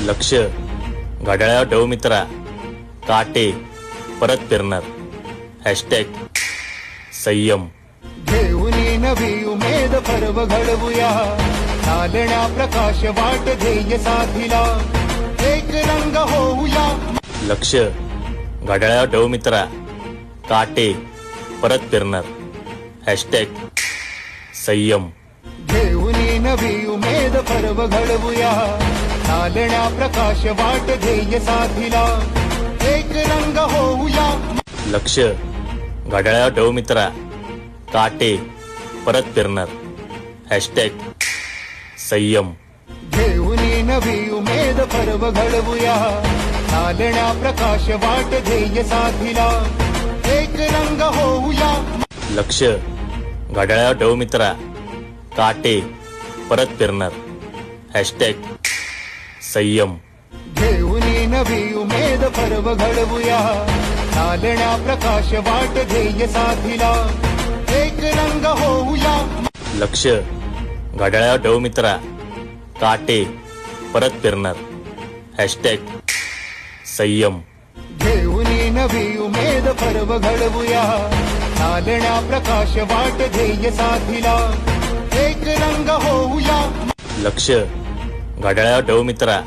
लक्ष घड्याळावर ठेव मित्रा, काटे परत फिरणार. हॅशटॅग संयम. घेऊन नवी उमेद पर्व घडवूया, चालण्या प्रकाश वाट ध्येय साधिला, एक रंग होऊया. लक्ष घड्याळावर ठेव मित्रा, काटे परत फिरणार. हॅशटॅग संयम. घेऊन नवी उमेद पर्व घडवूया, चालण्या प्रकाश वाट ध्येय साधिला, एक रंग होऊया. लक्ष घड्याळावर ठेव मित्रा, काटे परत फिरणार. हॅशटॅग संयम. घेऊन नवी उमेद पर्व घडवूया, चालण्या प्रकाश वाट ध्येय साधिला, एक रंग होऊया. लक्ष घड्याळावर ठेव मित्रा, काटे परत फिरणार. हॅशटॅग संयम. घेऊन नवी उमेद पर्व घडवूया, चालण्या प्रकाश वाट ध्येय साधिला, एक रंग होऊया. लक्ष घड्याळावर ठेव मित्रा, काटे परत फिरणार. हॅशटॅग संयम. घेऊन नवी उमेद पर्व घडवूया, चालण्या प्रकाश वाट ध्येय साधिला, एक रंग होऊया. लक्ष घड्याळावर ठेव मित्रा,